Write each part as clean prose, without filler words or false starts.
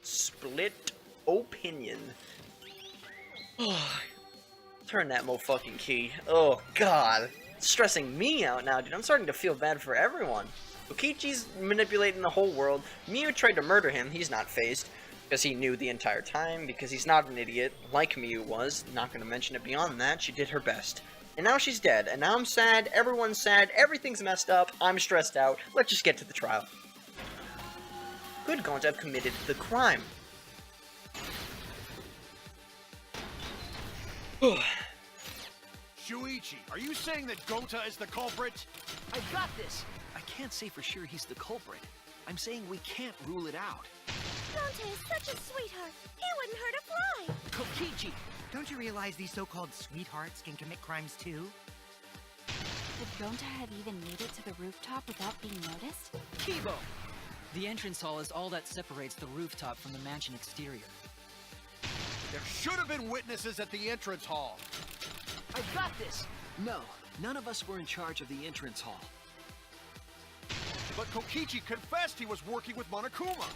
Split opinion. Turn that motherfucking key. Oh god. It's stressing me out now, dude. I'm starting to feel bad for everyone. Kokichi's manipulating the whole world. Miu tried to murder him. He's not phased. Because he knew the entire time. Because he's not an idiot. Like Miu was. Not gonna mention it beyond that. She did her best. And now she's dead. And now I'm sad. Everyone's sad. Everything's messed up. I'm stressed out. Let's just get to the trial. Could Gonta have committed the crime? Shuichi, are you saying that Gonta is the culprit? I've got this. I can't say for sure he's the culprit. I'm saying we can't rule it out. Gonta is such a sweetheart. He wouldn't hurt a fly. Kokichi! Don't you realize these so-called sweethearts can commit crimes too? Could Gonta have even made it to the rooftop without being noticed? Kibo! The entrance hall is all that separates the rooftop from the mansion exterior. There should have been witnesses at the entrance hall. I've got this! No, none of us were in charge of the entrance hall. But Kokichi confessed he was working with Monokuma.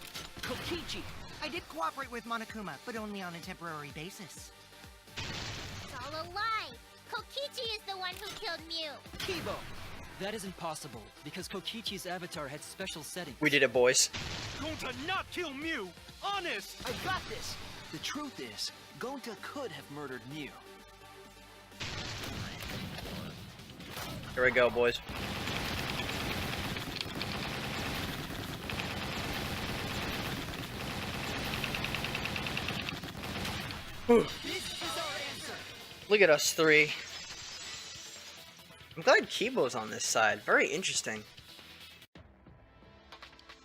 Kokichi! I did cooperate with Monokuma, but only on a temporary basis. It's all a lie. Kokichi is the one who killed Miu. Kibo! That isn't possible, because Kokichi's avatar had special settings. We did it, boys. Gonta not kill Miu! Honest! I've got this! The truth is, Gonta could have murdered Miu. Here we go, boys. Look at us three. I'm glad Kibo's on this side. Very interesting.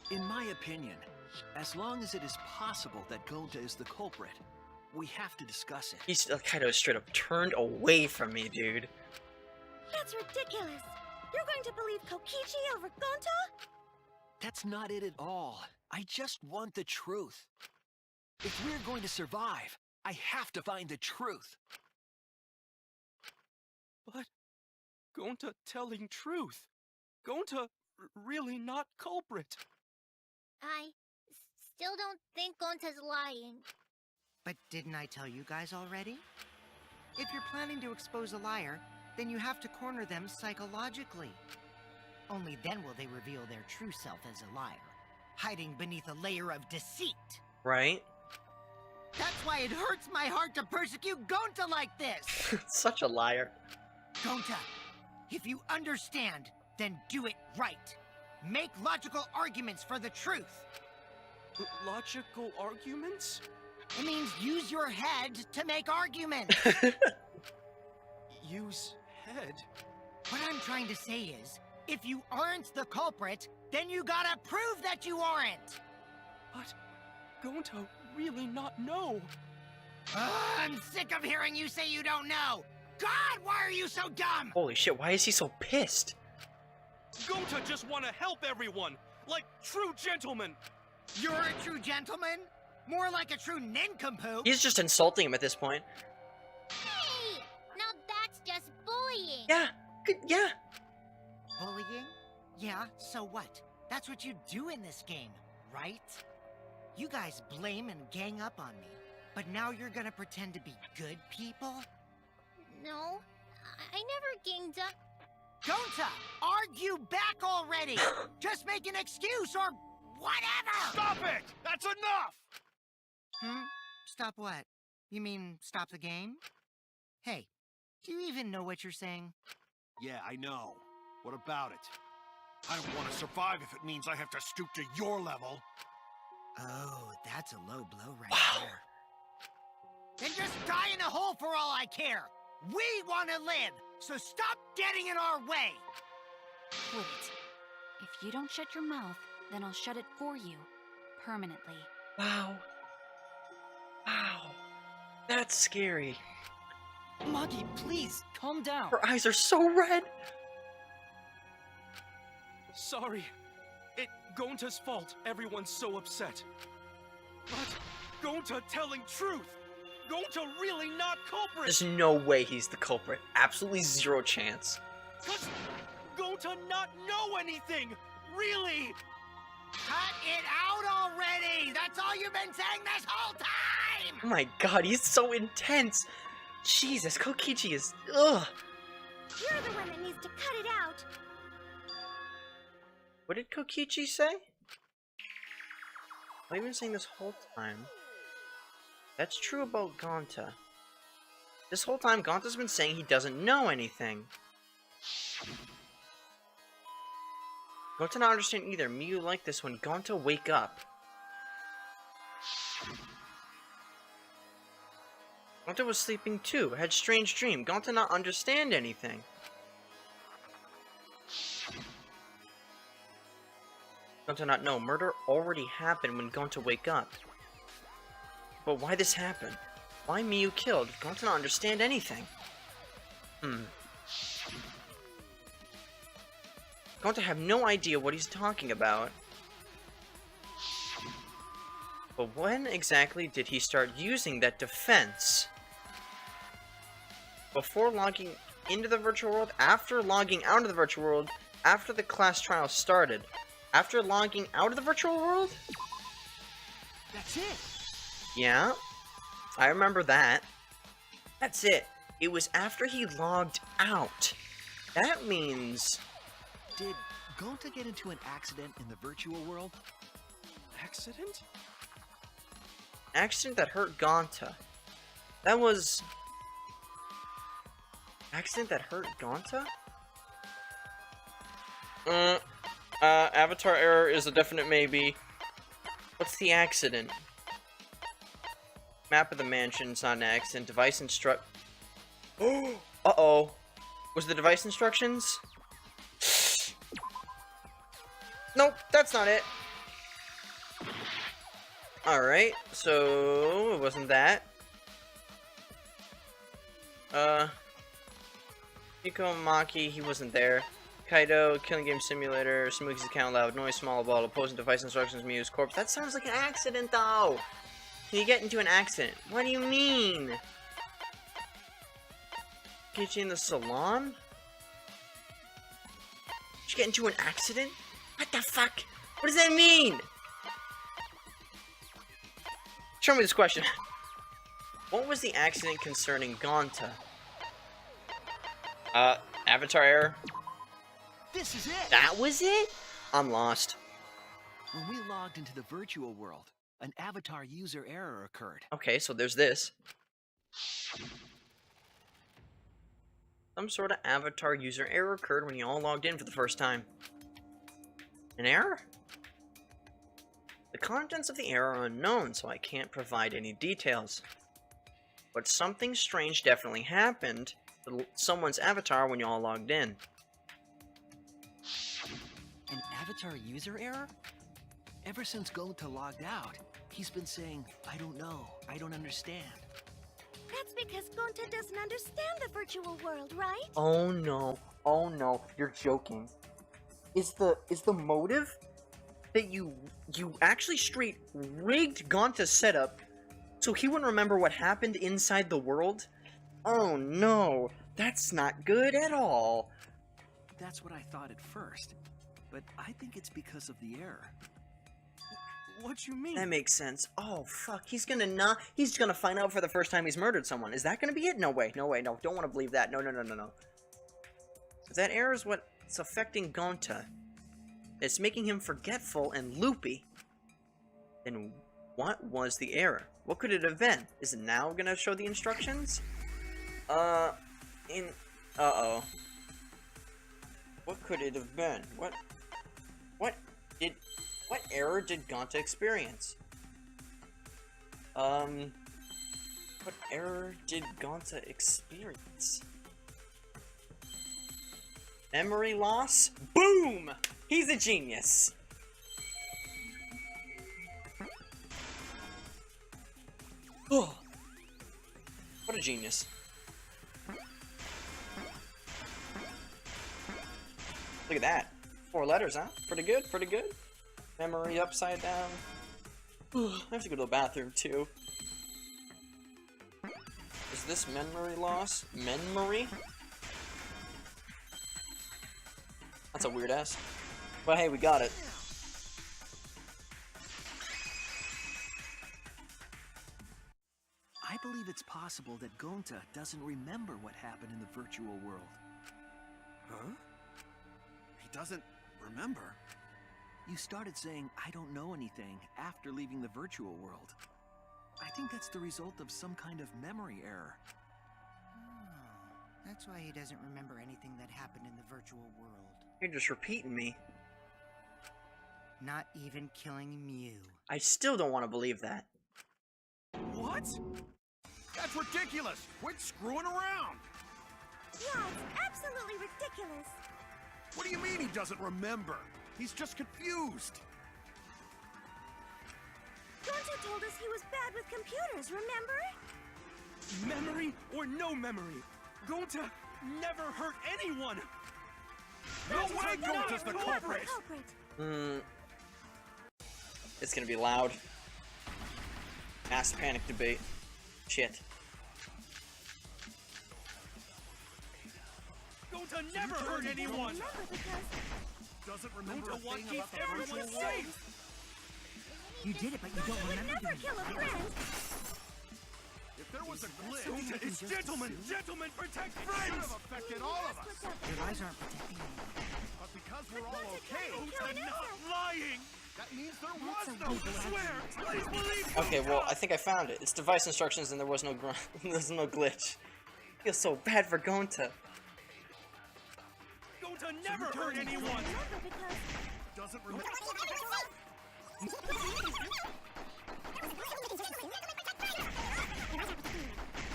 In my opinion, as long as it is possible that Gonta is the culprit, we have to discuss it. He's kind of straight up turned away from me, dude. That's ridiculous. You're going to believe Kokichi over Gonta? That's not it at all. I just want the truth. If we're going to survive, I have to find the truth. But Gonta telling truth. Gonta really not culprit. I still don't think Gonta's lying. But didn't I tell you guys already? If you're planning to expose a liar, then you have to corner them psychologically. Only then will they reveal their true self as a liar, hiding beneath a layer of deceit. Right? That's why it hurts my heart to persecute Gonta like this! Such a liar. Gonta, if you understand, then do it right. Make logical arguments for the truth. Logical arguments? It means use your head to make arguments. Use head? What I'm trying to say is, if you aren't the culprit, then you gotta prove that you aren't. But Gonta really not know. I'm sick of hearing you say you don't know. God, why are you so dumb? Holy shit, why is he so pissed? Gonta just want to help everyone, like true gentlemen. You're a true gentleman? More like a true nincompoop. He's just insulting him at this point. Hey! Now that's just bullying. Yeah, good, yeah. Bullying? Yeah, so what? That's what you do in this game, right? You guys blame and gang up on me, but now you're gonna pretend to be good people? No, I never ganged up. Gonta, argue back already! Just make an excuse or whatever! Stop it! That's enough! Stop what? You mean stop the game? Hey, do you even know what you're saying? Yeah, I know. What about it? I don't want to survive if it means I have to stoop to your level. Oh, that's a low blow right there. Then just die in a hole for all I care! We want to live, so stop getting in our way! Wait. If you don't shut your mouth, then I'll shut it for you. Permanently. Wow. Wow. That's scary. Magi, please, calm down. Her eyes are so red. Sorry. It Gonta's fault everyone's so upset. But Gonta telling truth. Gonta really not culprit. There's no way he's the culprit. Absolutely zero chance. Cause Gonta not know anything. Really. Cut it out already! That's all you you've been saying this whole time! Oh my god, he's so intense! Jesus, Kokichi is... ugh! You're the one that needs to cut it out. What did Kokichi say? I've been saying this whole time. That's true about Gonta. This whole time, Gonta's been saying he doesn't know anything. Gonta not understand either. Miyu like this when Gonta wake up. Gonta was sleeping too, had strange dream. Gonta not understand anything. Gonta not know. Murder already happened when Gonta wake up. But why this happened? Why Miyu killed? Gonta not understand anything. Gonta have no idea what he's talking about. But when exactly did he start using that defense? Before logging into the virtual world? After logging out of the virtual world? After the class trial started? After logging out of the virtual world? That's it. Yeah, I remember that. That's it. It was after he logged out. That means... Did Gonta get into an accident in the virtual world? Accident? Accident that hurt Gonta. That was... Accident that hurt Gonta? Avatar error is a definite maybe. What's the accident? Map of the mansion's not an accident. Device instruct... Oh! Uh-oh. Was the device instructions? Nope, that's not it. Alright, so... it wasn't that. Nico Maki, he wasn't there. Kaido, Killing Game Simulator, Samuki's account, loud noise, small ball, opposing device instructions, Mew's corpse. That sounds like an accident, though! Can you get into an accident? What do you mean? Get you in the salon? Did you get into an accident? What the fuck? What does that mean? Show me this question. What was the accident concerning Gonta? Avatar error? This is it! That was it? I'm lost. When we logged into the virtual world, an avatar user error occurred. Okay, so there's this. Some sort of avatar user error occurred when you all logged in for the first time. An error? The contents of the error are unknown, so I can't provide any details. But something strange definitely happened to someone's avatar when you all logged in. An avatar user error? Ever since Gonta logged out, he's been saying, I don't know, I don't understand. That's because Gonta doesn't understand the virtual world, right? Oh no, you're joking. Is the motive that you actually straight rigged Gonta's setup so he wouldn't remember what happened inside the world? Oh no, that's not good at all. That's what I thought at first, but I think it's because of the error. What you mean? That makes sense. Oh fuck, he's gonna find out for the first time he's murdered someone. Is that gonna be it? No way, no, don't want to believe that. No. If that error is what's affecting Gonta, it's making him forgetful and loopy, then what was the error? What could it have been? Is it now gonna show the instructions? Uh-oh. What could it have been? What error did Gonta experience? What error did Gonta experience? Memory loss? Boom! He's a genius! Oh, what a genius. Look at that. 4 letters, huh? Pretty good, pretty good. Memory upside down. I have to go to the bathroom, too. Is this memory loss? Memory? That's a weird ass. But hey, we got it. believe it's possible that Gonta doesn't remember what happened in the virtual world. Huh? He doesn't remember? You started saying, "I don't know anything," after leaving the virtual world. I think that's the result of some kind of memory error. Oh, that's why he doesn't remember anything that happened in the virtual world. You're just repeating me. Not even killing Mew. I still don't want to believe that. What? That's ridiculous! Quit screwing around! Yeah, it's absolutely ridiculous. What do you mean he doesn't remember? He's just confused. Gonta told us he was bad with computers, remember? Memory or no memory, Gonta never hurt anyone! No way Gonta's the culprit! It's gonna be loud. Mass panic debate. Shit. Gonta never hurt anyone! Remember because Doesn't remember a Gonta wants thing to keep about the everyone virtual world. safe! You did it, but you don't would remember never doing kill a it. friend. If there was a glitch, Gonta it is gentlemen! Gentlemen protect should friends! have affected all of us. Your eyes aren't protecting you. But because we're all okay, Gonta not lying! that means there was no I glitch. swear! Please believe me! Okay, well, I think I found it. It's device instructions and there was no there's no glitch. I feel so bad for Gonta. Gonta never hurt anyone! Remember because Doesn't remember.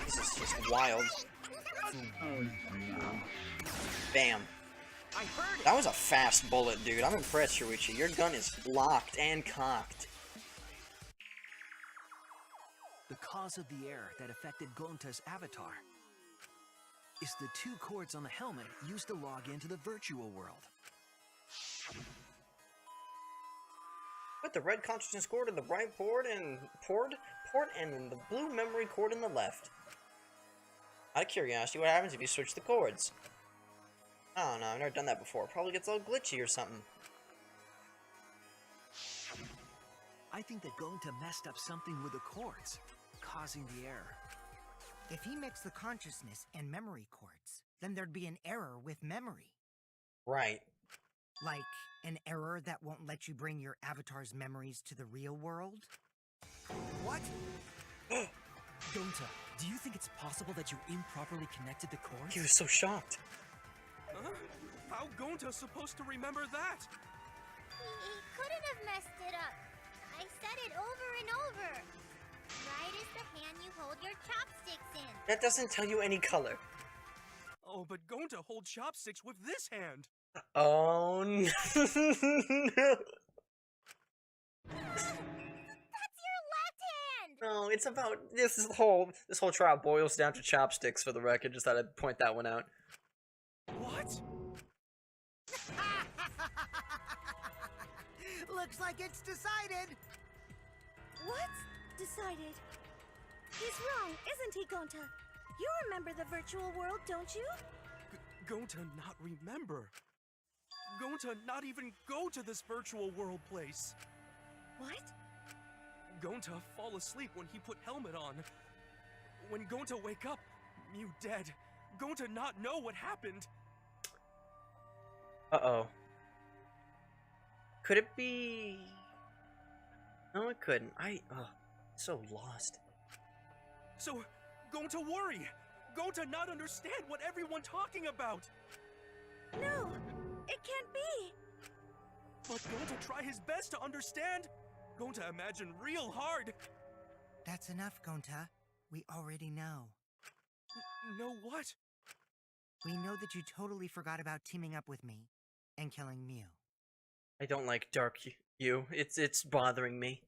This is just wild. Bam. I heard it! That was a fast bullet, dude. I'm impressed, Shuichi. Your gun is locked and cocked. The cause of the error that affected Gonta's avatar is the 2 cords on the helmet used to log into the virtual world. Put the red consciousness cord in the right port and the blue memory cord in the left. Out of curiosity, what happens if you switch the cords? I don't know, I've never done that before. Probably gets all glitchy or something. I think that Gonta messed up something with the cords, causing the error. If he mixed the consciousness and memory cords, then there'd be an error with memory. Right. Like an error that won't let you bring your avatar's memories to the real world? What? Gonta, do you think it's possible that you improperly connected the cords? He was so shocked. Huh? How Gonta supposed to remember that? he couldn't have messed it up. I said it over and over. Right is the hand you hold your chopsticks in. That doesn't tell you any color. Oh, but Gonta holds chopsticks with this hand. Oh no. That's your left hand! No, it's about this whole trial boils down to chopsticks for the record. Just thought I'd point that one out. What? Looks like it's decided. What? Decided. He's wrong, isn't he, Gonta? You remember the virtual world, don't you? Gonta not remember. Gonta not even go to this virtual world place. What? Gonta fall asleep when he put helmet on. When Gonta wake up, Mew dead. Gonta not know what happened. Uh-oh. Could it be... No, it couldn't. So lost. So, Gonta worry. Gonta not understand what everyone talking about. No, it can't be. But Gonta try his best to understand. Gonta imagine real hard. That's enough, Gonta. We already know. Know what? We know that you totally forgot about teaming up with me and killing Mew. I don't like dark you. It's bothering me.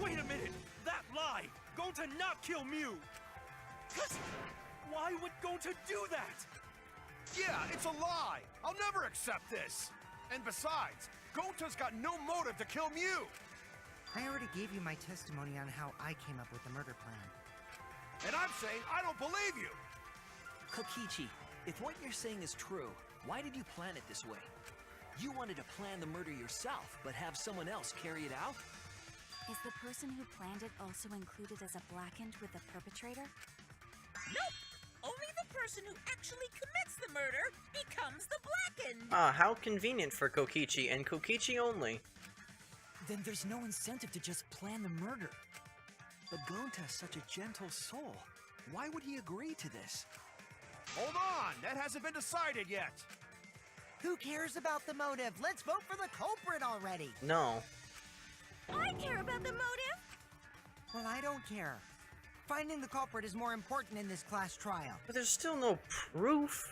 Wait a minute! That lie! Gonta not kill Mew! Why would Gonta do that? Yeah, it's a lie. I'll never accept this. And besides, Gonta's got no motive to kill Mew. I already gave you my testimony on how I came up with the murder plan. And I'm saying I don't believe you. Kokichi, if what you're saying is true, why did you plan it this way? You wanted to plan the murder yourself, but have someone else carry it out? Is the person who planned it also included as a blackened with the perpetrator? Nope! Only the person who actually commits the murder becomes the blackened! Ah, how convenient for Kokichi, and Kokichi only. Then there's no incentive to just plan the murder. But Gonta is such a gentle soul. Why would he agree to this? Hold on! That hasn't been decided yet! Who cares about the motive? Let's vote for the culprit already! No. I care about the motive! Well, I don't care. Finding the culprit is more important in this class trial. But there's still no proof.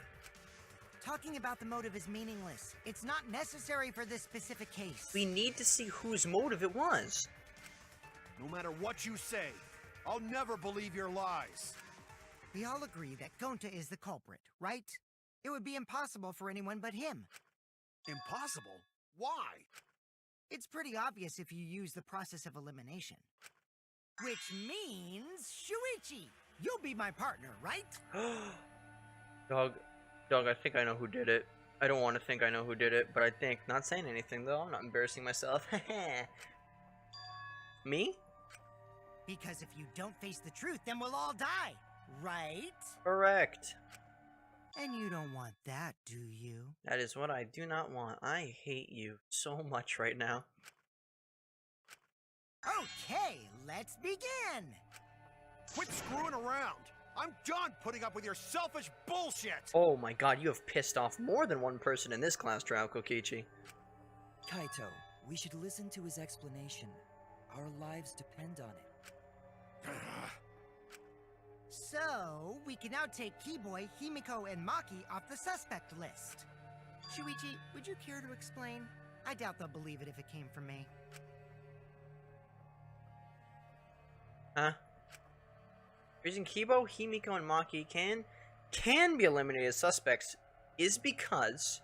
Talking about the motive is meaningless. It's not necessary for this specific case. We need to see whose motive it was. No matter what you say, I'll never believe your lies. We all agree that Gonta is the culprit, right? It would be impossible for anyone but him. Impossible? Why? It's pretty obvious if you use the process of elimination. Which means, Shuichi, you'll be my partner, right? Dog, I think I know who did it. I don't want to think I know who did it, but I think. Not saying anything though, I'm not embarrassing myself. Me? Because if you don't face the truth, then we'll all die, right? Correct. And you don't want that, do you? That is what I do not want. I hate you so much right now. Okay, let's begin! Quit screwing around! I'm done putting up with your selfish bullshit! Oh my god, you have pissed off more than one person in this class trial, Kokichi. Kaito, we should listen to his explanation. Our lives depend on it. So, we can now take Keyboy, Himiko, and Maki off the suspect list. Shuichi, would you care to explain? I doubt they'll believe it if it came from me. Huh? The reason Kibo, Himiko, and Maki can be eliminated as suspects is because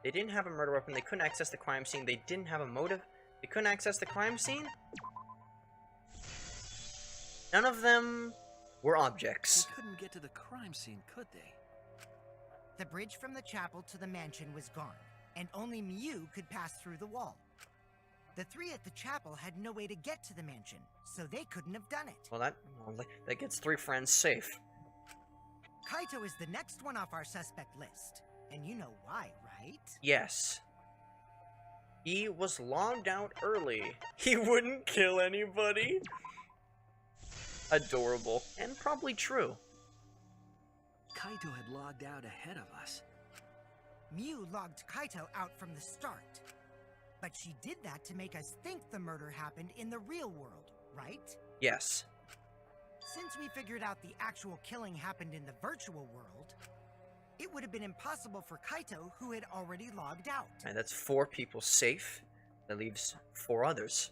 they didn't have a murder weapon, they couldn't access the crime scene, they didn't have a motive, they couldn't access the crime scene. None of them were objects. They couldn't get to the crime scene, could they? The bridge from the chapel to the mansion was gone, and only Miu could pass through the wall. The three at the chapel had no way to get to the mansion, so they couldn't have done it. Well, that gets 3 friends safe. Kaito is the next one off our suspect list, and you know why, right? Yes. He was logged out early. He wouldn't kill anybody. Adorable. And probably true. Kaito had logged out ahead of us. Miu logged Kaito out from the start. But she did that to make us think the murder happened in the real world, right? Yes. Since we figured out the actual killing happened in the virtual world, it would have been impossible for Kaito, who had already logged out. And that's 4 people safe. That leaves 4 others.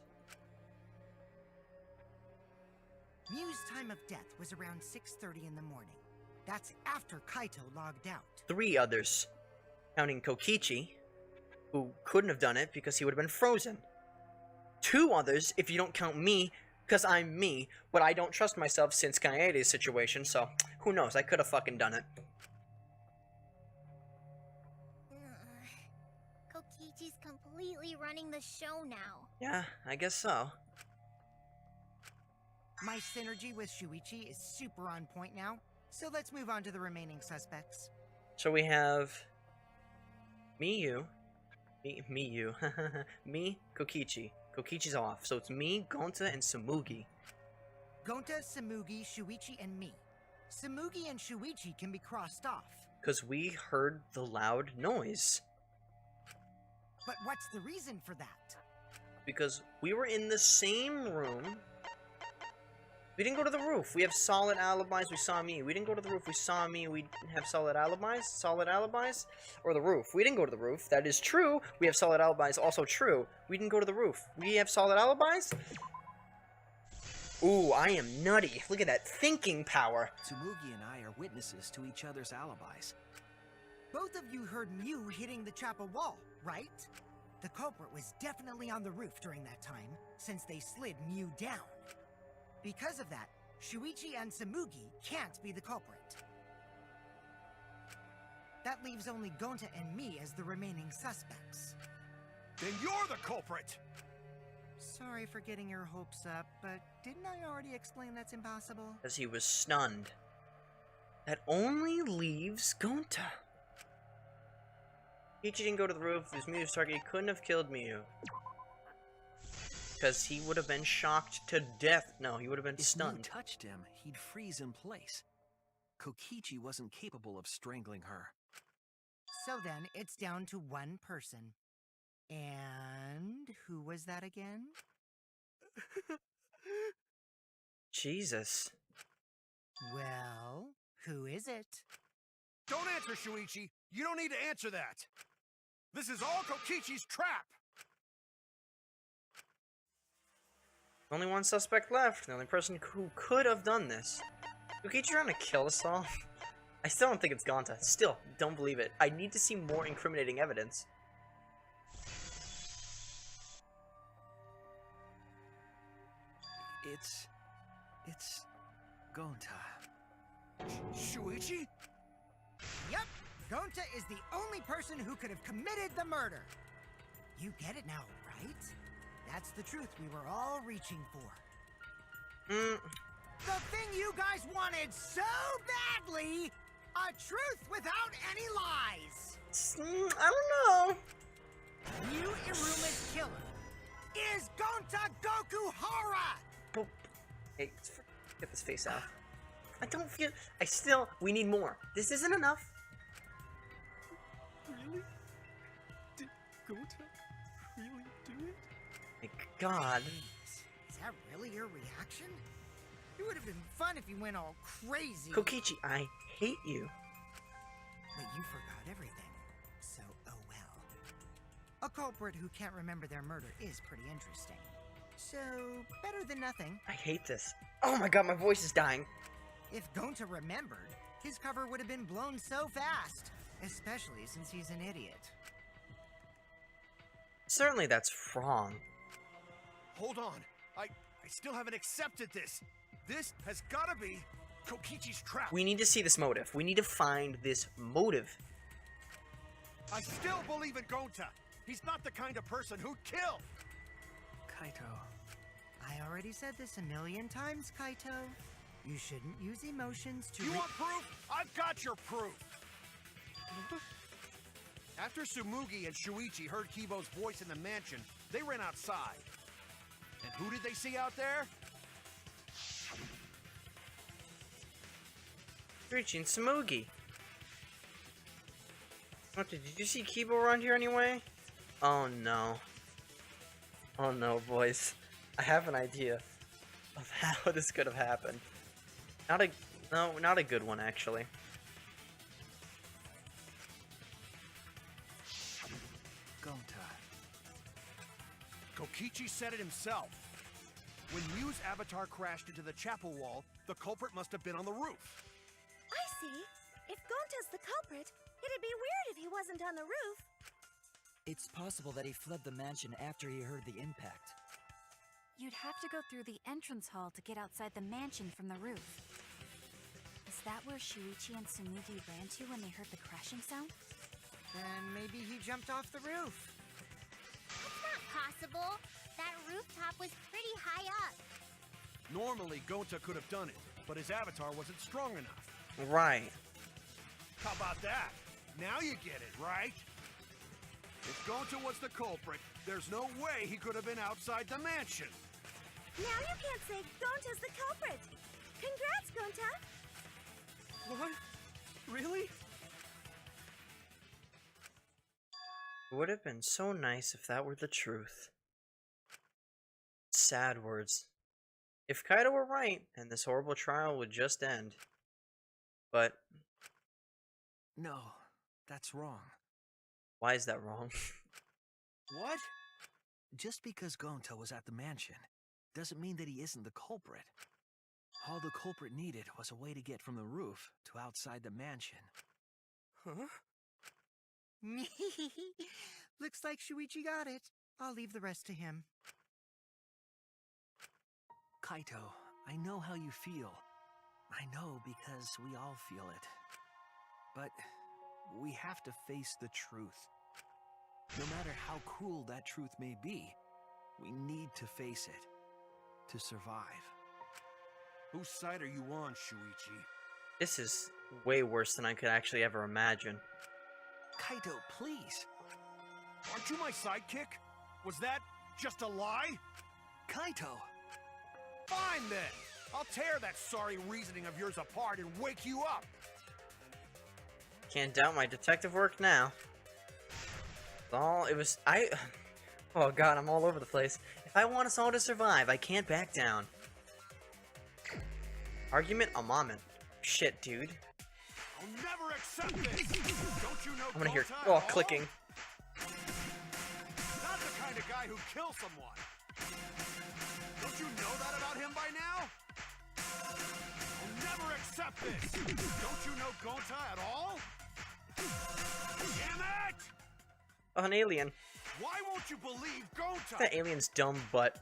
Miu's time of death was around 6:30 in the morning. That's after Kaito logged out. 3 others. Counting Kokichi, who couldn't have done it because he would have been frozen. 2 others if you don't count me, because I'm me, but I don't trust myself since Kaede's situation, so who knows, I could have fucking done it. Kokichi's completely running the show now. Yeah, I guess so. My synergy with Shuichi is super on point now, so let's move on to the remaining suspects. So we have Miyu, me, Kokichi. Kokichi's off, so it's me, Gonta, and Samugi. Gonta, Samugi, Shuichi, and me. Samugi and Shuichi can be crossed off. Because we heard the loud noise. But what's the reason for that? Because we were in the same room. We didn't go to the roof. We have solid alibis. We saw me. We didn't go to the roof. We saw me. We have solid alibis. Solid alibis? Or the roof. We didn't go to the roof. That is true. We have solid alibis. Also true. We didn't go to the roof. We have solid alibis? Ooh, I am nutty. Look at that thinking power. Tsumugi and I are witnesses to each other's alibis. Both of you heard Miu hitting the chapel wall, right? The culprit was definitely on the roof during that time, since they slid Miu down. Because of that, Shuichi and Samugi can't be the culprit. That leaves only Gonta and me as the remaining suspects. Then you're the culprit! Sorry for getting your hopes up, but didn't I already explain that's impossible? As he was stunned. That only leaves Gonta. Ichi didn't go to the roof. If his Mew's target, he couldn't have killed Mew. Because he would have been shocked to death. No, he would have been If Mew stunned. touched him, he'd freeze in place. Kokichi wasn't capable of strangling her. So then, it's down to one person. And who was that again? Jesus. Well, who is it? Don't answer, Shuichi. You don't need to answer that. This is all Kokichi's trap. Only one suspect left. The only person who could have done this. Kokichi trying to kill us all? I still don't think it's Gonta. Still, don't believe it. I need to see more incriminating evidence. It's Gonta. Shuichi? Yep, Gonta is the only person who could have committed the murder. You get it now, right? That's the truth we were all reaching for. The thing you guys wanted so badly! A truth without any lies! I don't know. Yu Iruma's killer is Gonta Gokuhara! Oh, hey, get this face out. I don't feel... we need more. This isn't enough. Really? Did Gonta really do it? My God. Is that really your reaction? It would have been fun if you went all crazy. Kokichi, I hate you. But you forgot everything. So, oh well. A culprit who can't remember their murder is pretty interesting. So, better than nothing. I hate this. Oh my God, my voice is dying. If Gonta remembered, his cover would have been blown so fast. Especially since he's an idiot. Certainly that's wrong. Hold on. I still haven't accepted this. This has gotta be Kokichi's trap. We need to see this motive. We need to find this motive. I still believe in Gonta. He's not the kind of person who'd kill. Kaito. I already said this a million times, Kaito. You shouldn't use emotions to You want proof? I've got your proof. After Tsumugi and Shuichi heard Kibo's voice in the mansion, they ran outside. And who did they see out there? Shuichi and Tsumugi. What, did you see Kibo around here anyway? Oh no. Oh no, boys. I have an idea of how this could have happened. Not a good one, actually. Gonta. Kokichi said it himself. When Mew's avatar crashed into the chapel wall, the culprit must have been on the roof. I see. If Gonta's the culprit, it'd be weird if he wasn't on the roof. It's possible that he fled the mansion after he heard the impact. You'd have to go through the entrance hall to get outside the mansion from the roof. Is that where Shuichi and Tsumugi ran to when they heard the crashing sound? Then maybe he jumped off the roof. That's not possible. That rooftop was pretty high up. Normally, Gonta could have done it, but his avatar wasn't strong enough. Right. How about that? Now you get it, right? If Gonta was the culprit, there's no way he could have been outside the mansion. Now you can't say Gonta's the culprit. Congrats, Gonta. What? Really? It would have been so nice if that were the truth. Sad words. If Kaido were right, and this horrible trial would just end. But No, that's wrong. why is that wrong? What? Just because Gonta was at the mansion doesn't mean that he isn't the culprit. All the culprit needed was a way to get from the roof to outside the mansion. Huh? Looks like Shuichi got it. I'll leave the rest to him. Kaito, I know how you feel. I know because we all feel it. But we have to face the truth. No matter how cruel that truth may be, We need to face it. To survive. Whose side are you on, Shuichi? This is way worse than I could actually ever imagine. Kaito, please. Aren't you my sidekick? Was that just a lie? Kaito! Fine then! I'll tear that sorry reasoning of yours apart and wake you up! Can't doubt my detective work now. Oh god, I'm all over the place. If I want us all to survive, I can't back down. Argument a moment. Shit, dude. I'll never accept this! Don't you know I'm gonna hear Gota clicking. Not the kind of guy who kills someone. Don't you know that about him by now? I'll never accept this! Don't you know Gota at all? Damn it! Oh, an alien. Why won't you believe Gota? That alien's dumb butt.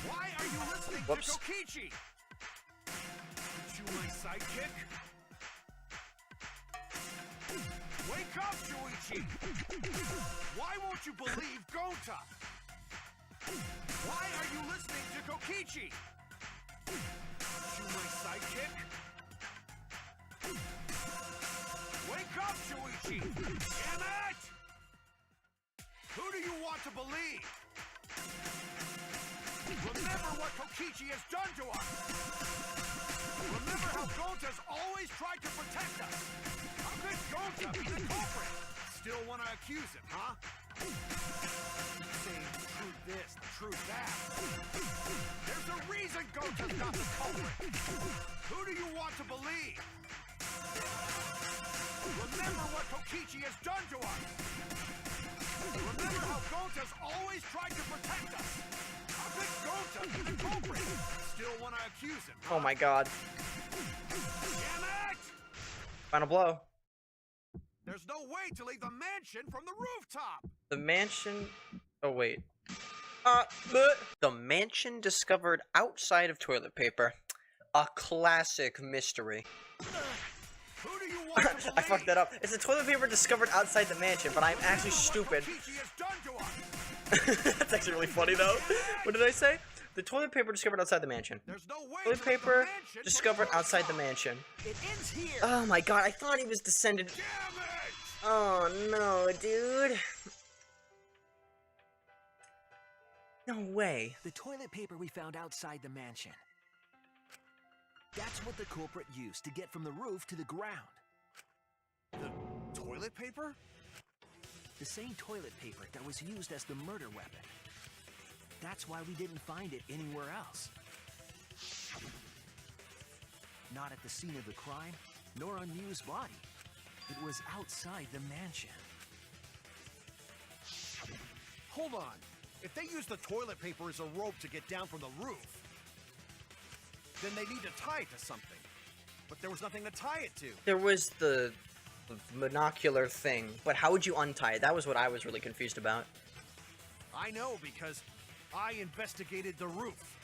Why are you listening Whoops. to Kokichi? Aren't you my sidekick? Wake up, Shuichi! Why won't you believe Gota? Why are you listening to Kokichi? Aren't you my sidekick? Wake up, Shuichi! Damn it! Who do you want to believe? Remember what Kokichi has done to us! Remember how Gota's always tried to protect us! How could Gota be the culprit? Still want to accuse him, huh? Saying the truth this, the truth that. There's a reason Gota's not the culprit! Who do you want to believe? Remember what Kokichi has done to us! Remember how Gota's always tried to protect us! How could Gota be the culprit? Still want to accuse him, huh? Oh my god. Damn it! Final blow. There's no way to leave the mansion from the rooftop! The mansion... Oh, wait. The mansion discovered outside of toilet paper. A classic mystery. Who do you want to believe? I fucked that up. It's a toilet paper discovered outside the mansion, but I'm actually stupid. Kokichi has done to us. That's actually really funny, though. What did I say? The toilet paper discovered outside the mansion. There's no way Toilet to leave the paper mansion discovered from the outside the rooftop. mansion. It ends here! Oh my god, I thought he was descended. Damn it! Oh no, dude. No way. The toilet paper we found outside the mansion. That's what the culprit used to get from the roof to the ground. The toilet paper? The same toilet paper that was used as the murder weapon. That's why we didn't find it anywhere else. Not at the scene of the crime, nor on Miu's body. It was outside the mansion. Hold on. If they use the toilet paper as a rope to get down from the roof, then they need to tie it to something. But there was nothing to tie it to. There was the monocular thing, but how would you untie it? That was what I was really confused about. I know because I investigated the roof.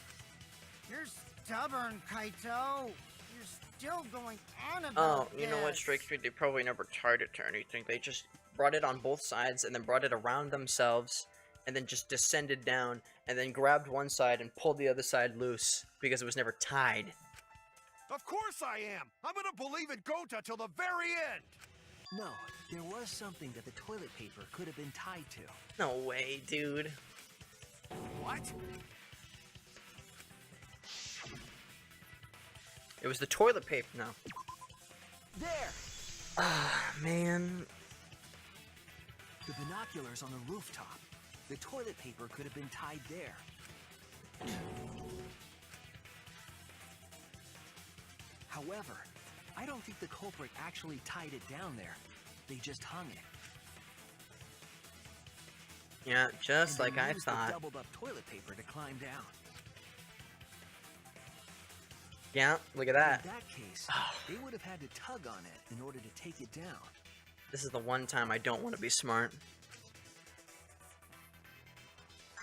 You're stubborn, Kaito. You're still going on Oh, about you know what, this. Strike Street, they probably never tied it to anything. They just brought it on both sides and then brought it around themselves and then just descended down and then grabbed one side and pulled the other side loose because it was never tied. Of course I am. I'm gonna believe in Gota till the very end. No, there was something that the toilet paper could have been tied to. No way, dude. What? It was the toilet paper. No. There! Ah, man. The binoculars on the rooftop. The toilet paper could have been tied there. However, I don't think the culprit actually tied it down there. They just hung it. Yeah, just And like then I used the thought. doubled up toilet paper to climb down. Yeah, look at that. In that case, they would have had to tug on it in order to take it down. This is the one time I don't want to be smart.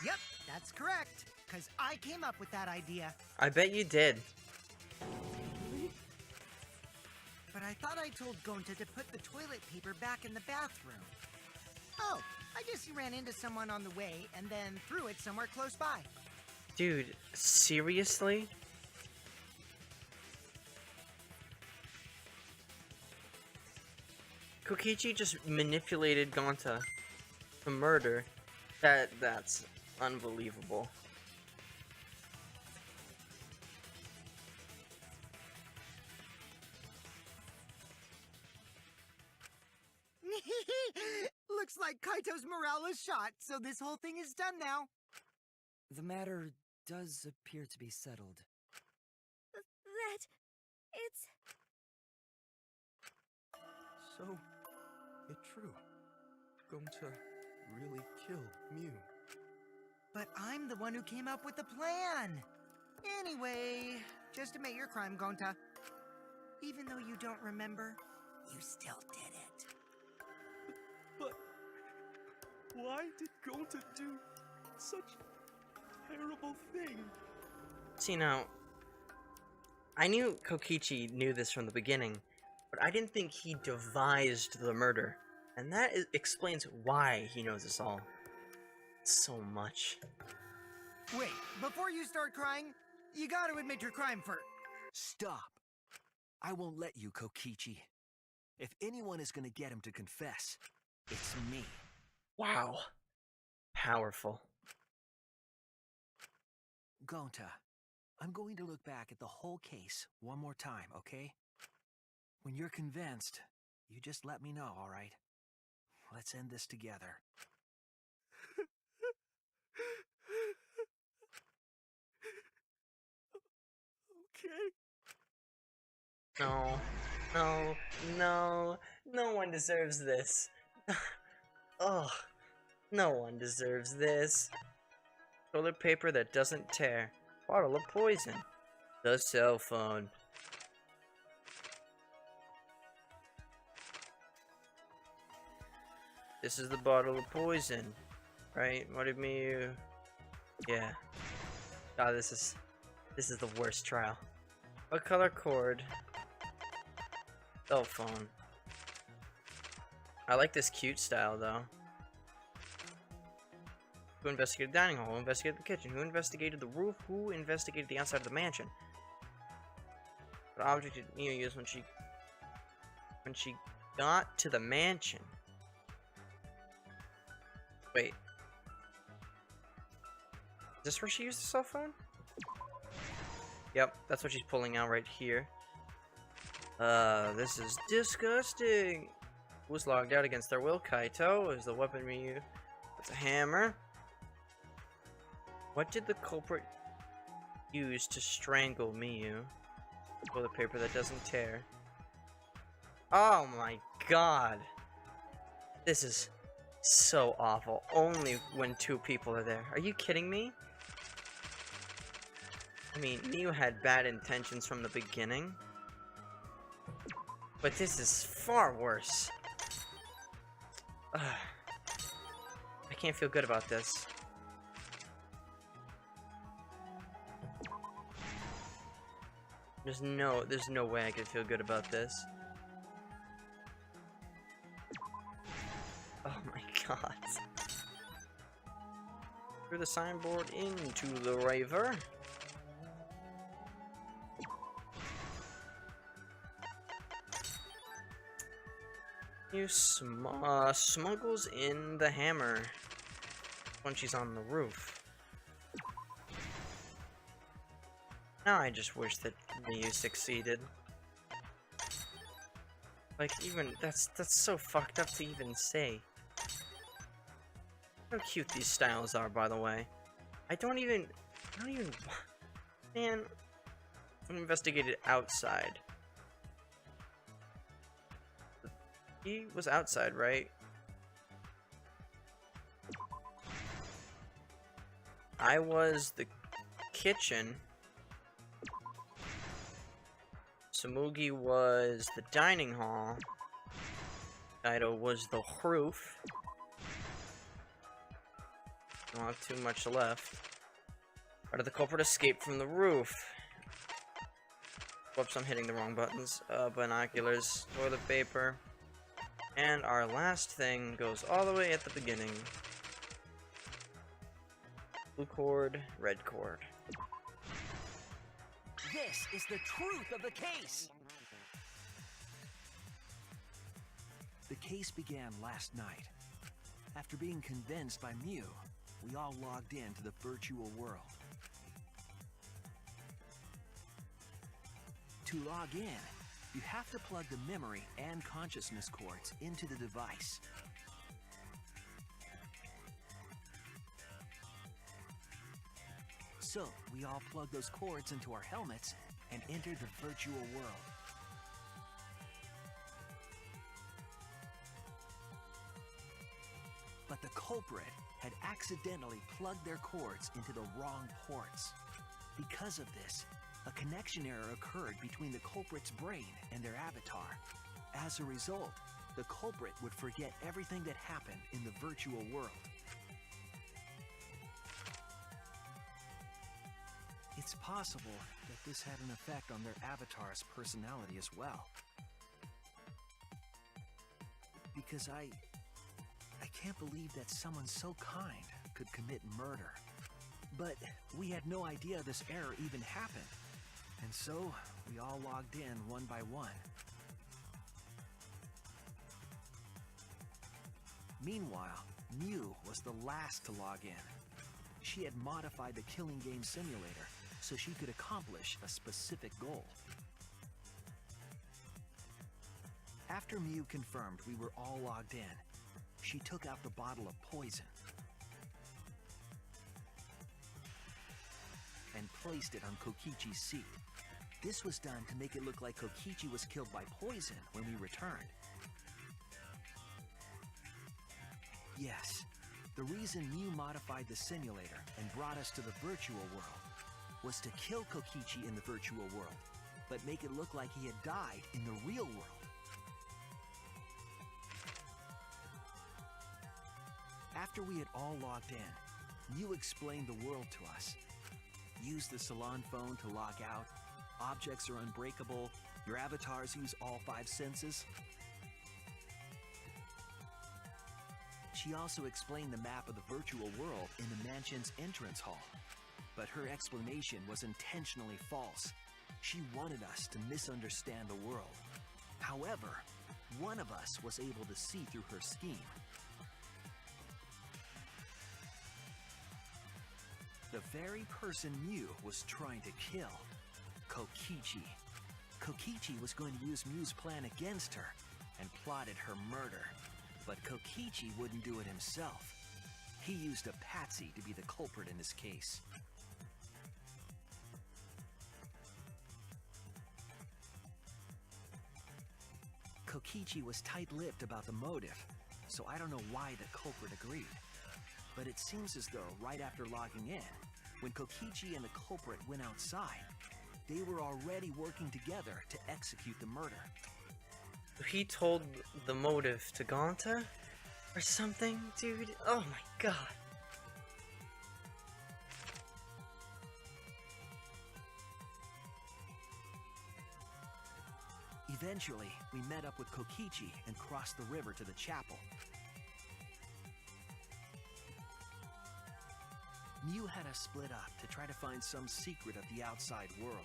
Yep, that's correct. Because I came up with that idea. I bet you did. But I thought I told Gonta to put the toilet paper back in the bathroom. Oh, I guess you ran into someone on the way and then threw it somewhere close by. Dude, seriously? Kokichi just manipulated Gonta to murder. That's unbelievable. Looks like Kaito's morale is shot, so this whole thing is done now. The matter does appear to be settled. That... it's... So, it's true. Gonta really killed Mew. But I'm the one who came up with the plan. Anyway, just admit your crime, Gonta. Even though you don't remember, you still did it. But why did Gonta do such a terrible thing? See, now, I knew Kokichi knew this from the beginning, but I didn't think he devised the murder. And that explains why he knows this all so much. Wait, before you start crying, you gotta admit your crime first. Stop. I won't let you, Kokichi. If anyone is gonna get him to confess, it's me. Wow. Powerful. Gonta, I'm going to look back at the whole case one more time, okay? When you're convinced, you just let me know, alright? Let's end this together. Okay. No one deserves this. Oh, no one deserves this. Toilet paper that doesn't tear. Bottle of poison. The cell phone. This is the bottle of poison, right? What did me? Yeah. God, this is the worst trial. What color cord? Cell phone. I like this cute style though. Who investigated the dining hall? Who investigated the kitchen? Who investigated the roof? Who investigated the outside of the mansion? What object did Mia use when she got to the mansion? Wait. Is this where she used the cell phone? Yep, that's what she's pulling out right here. This is disgusting. Who's logged out against their will? Kaito is the weapon we use. It's a hammer. What did the culprit use to strangle Miyu? Toilet paper that doesn't tear. Oh my god. This is so awful. Only when two people are there. Are you kidding me? I mean, Miyu had bad intentions from the beginning. But this is far worse. Ugh. I can't feel good about this. There's no way I could feel good about this. Oh my god. Through the signboard into the river. You smuggles in the hammer when she's on the roof. Now I just wish that Miyu succeeded. Like, even that's so fucked up to even say. How cute these styles are, by the way. I don't even man, I'm investigated outside. He was outside, right? I was the kitchen. Samugi was the dining hall. Kaido was the roof. Don't have too much left. How did the culprit escape from the roof? Whoops, I'm hitting the wrong buttons. Binoculars, toilet paper, And our last thing goes all the way at the beginning. Blue cord, red cord. This is the truth of the case! The case began last night. After being convinced by Mew, we all logged into the virtual world. To log in, you have to plug the memory and consciousness cords into the device. So, we all plugged those cords into our helmets and entered the virtual world. But the culprit had accidentally plugged their cords into the wrong ports. Because of this, a connection error occurred between the culprit's brain and their avatar. As a result, the culprit would forget everything that happened in the virtual world. It's possible that this had an effect on their avatar's personality as well. Because I can't believe that someone so kind could commit murder. But we had no idea this error even happened. And so, we all logged in one by one. Meanwhile, Mew was the last to log in. She had modified the killing game simulator so she could accomplish a specific goal. After Mew confirmed we were all logged in, she took out the bottle of poison and placed it on Kokichi's seat. This was done to make it look like Kokichi was killed by poison when we returned. Yes, the reason Mew modified the simulator and brought us to the virtual world was to kill Kokichi in the virtual world, but make it look like he had died in the real world. After we had all logged in, Mew explained the world to us. Use the salon phone to log out. Objects are unbreakable. Your avatars use all 5 senses. She also explained the map of the virtual world in the mansion's entrance hall. But her explanation was intentionally false. She wanted us to misunderstand the world. However, one of us was able to see through her scheme. The very person Mew was trying to kill, Kokichi. Kokichi was going to use Mew's plan against her and plotted her murder. But Kokichi wouldn't do it himself. He used a patsy to be the culprit in this case. Kokichi was tight-lipped about the motive, so I don't know why the culprit agreed. But it seems as though right after logging in, when Kokichi and the culprit went outside, they were already working together to execute the murder. He told the motive to Gonta? Or something? Dude, oh my god. Eventually, we met up with Kokichi and crossed the river to the chapel. Mew had us split up to try to find some secret of the outside world.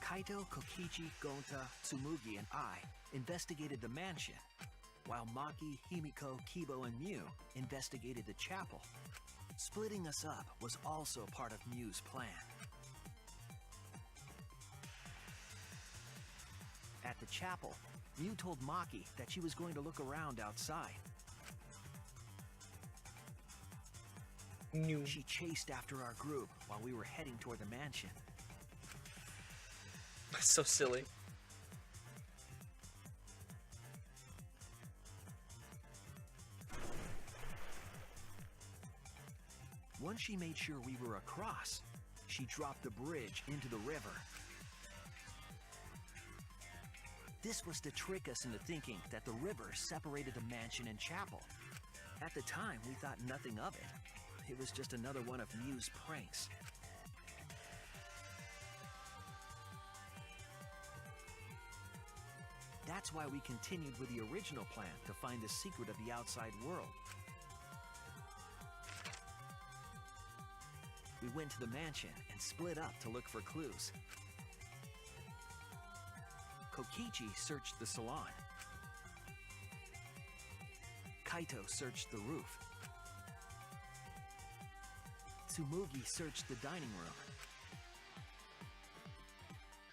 Kaito, Kokichi, Gonta, Tsumugi, and I investigated the mansion, while Maki, Himiko, Kibo, and Mew investigated the chapel. Splitting us up was also part of Mew's plan. At the chapel, Mew told Maki that she was going to look around outside. She chased after our group while we were heading toward the mansion. So silly. Once she made sure we were across, she dropped the bridge into the river. This was to trick us into thinking that the river separated the mansion and chapel. At the time, we thought nothing of it. It was just another one of Mew's pranks. That's why we continued with the original plan to find the secret of the outside world. We went to the mansion and split up to look for clues. Kokichi searched the salon. Kaito searched the roof. Tsumugi searched the dining room.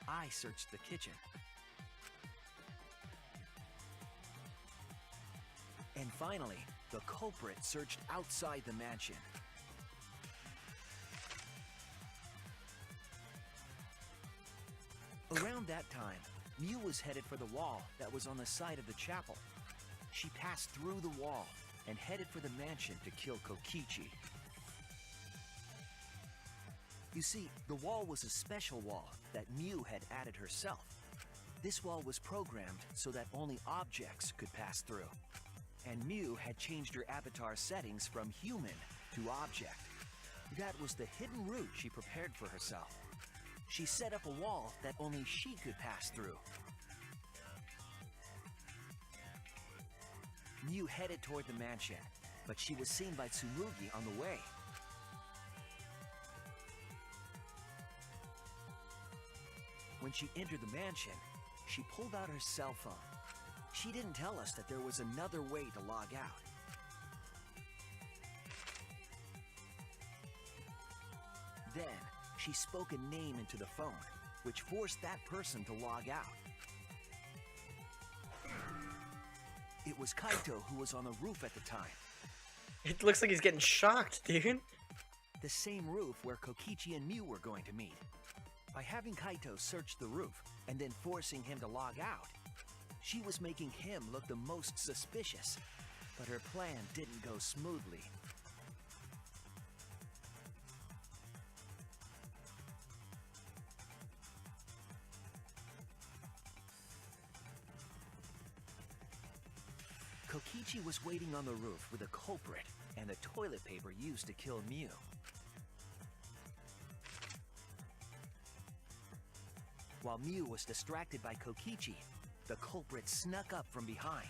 I searched the kitchen. And finally, the culprit searched outside the mansion. Around that time, Mew was headed for the wall that was on the side of the chapel. She passed through the wall and headed for the mansion to kill Kokichi. You see, the wall was a special wall that Mew had added herself. This wall was programmed so that only objects could pass through. And Mew had changed her avatar settings from human to object. That was the hidden route she prepared for herself. She set up a wall that only she could pass through. Mew headed toward the mansion, but she was seen by Tsumugi on the way. When she entered the mansion, she pulled out her cell phone. She didn't tell us that there was another way to log out. Then, she spoke a name into the phone, which forced that person to log out. It was Kaito who was on the roof at the time. It looks like he's getting shocked, dude. The same roof where Kokichi and Mew were going to meet. By having Kaito search the roof and then forcing him to log out, she was making him look the most suspicious, but her plan didn't go smoothly. Kokichi was waiting on the roof with a culprit and the toilet paper used to kill Mew. While Mew was distracted by Kokichi, the culprit snuck up from behind.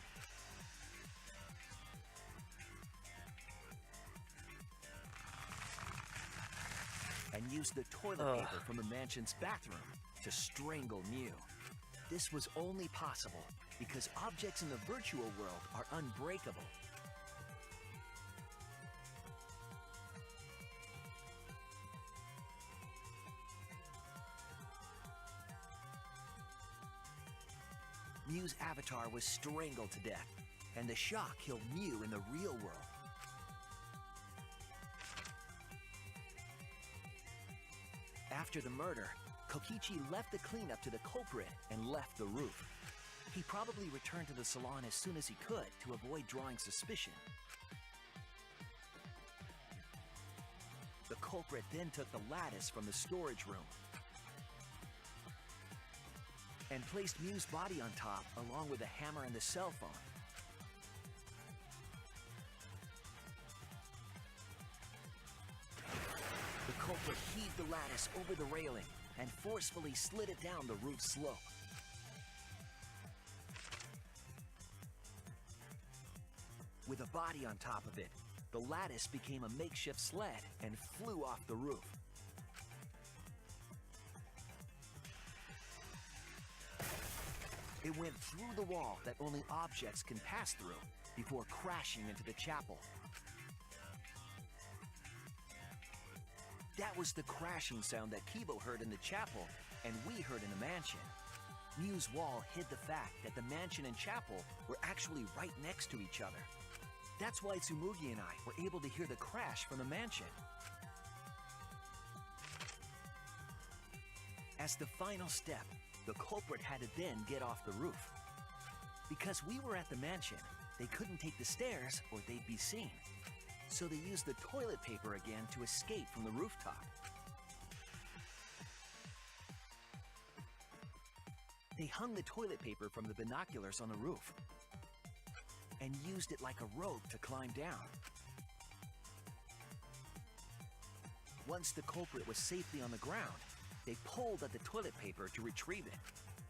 And used the toilet paper from the mansion's bathroom to strangle Mew. This was only possible because objects in the virtual world are unbreakable. Mew's avatar was strangled to death, and the shock killed Mew in the real world. After the murder, Kokichi left the cleanup to the culprit and left the roof. He probably returned to the salon as soon as he could to avoid drawing suspicion. The culprit then took the lattice from the storage room and placed Mew's body on top along with the hammer and the cell phone. The culprit heaved the lattice over the railing and forcefully slid it down the roof slope. With a body on top of it, the lattice became a makeshift sled and flew off the roof. It went through the wall that only objects can pass through before crashing into the chapel. That was the crashing sound that Kibo heard in the chapel and we heard in the mansion. Mew's wall hid the fact that the mansion and chapel were actually right next to each other. That's why Tsumugi and I were able to hear the crash from the mansion. As the final step, the culprit had to then get off the roof. Because we were at the mansion, they couldn't take the stairs or they'd be seen. So they used the toilet paper again to escape from the rooftop. They hung the toilet paper from the binoculars on the roof and used it like a rope to climb down. Once the culprit was safely on the ground, they pulled at the toilet paper to retrieve it.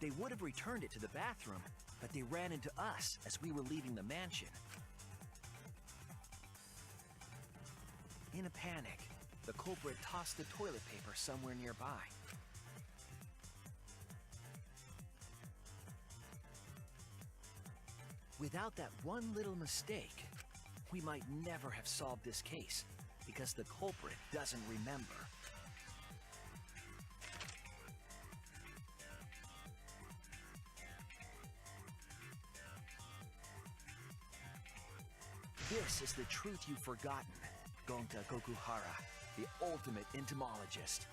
They would have returned it to the bathroom, but they ran into us as we were leaving the mansion. In a panic, the culprit tossed the toilet paper somewhere nearby. Without that one little mistake, we might never have solved this case, because the culprit doesn't remember. This is the truth you've forgotten, Gonta Gokuhara, the ultimate entomologist.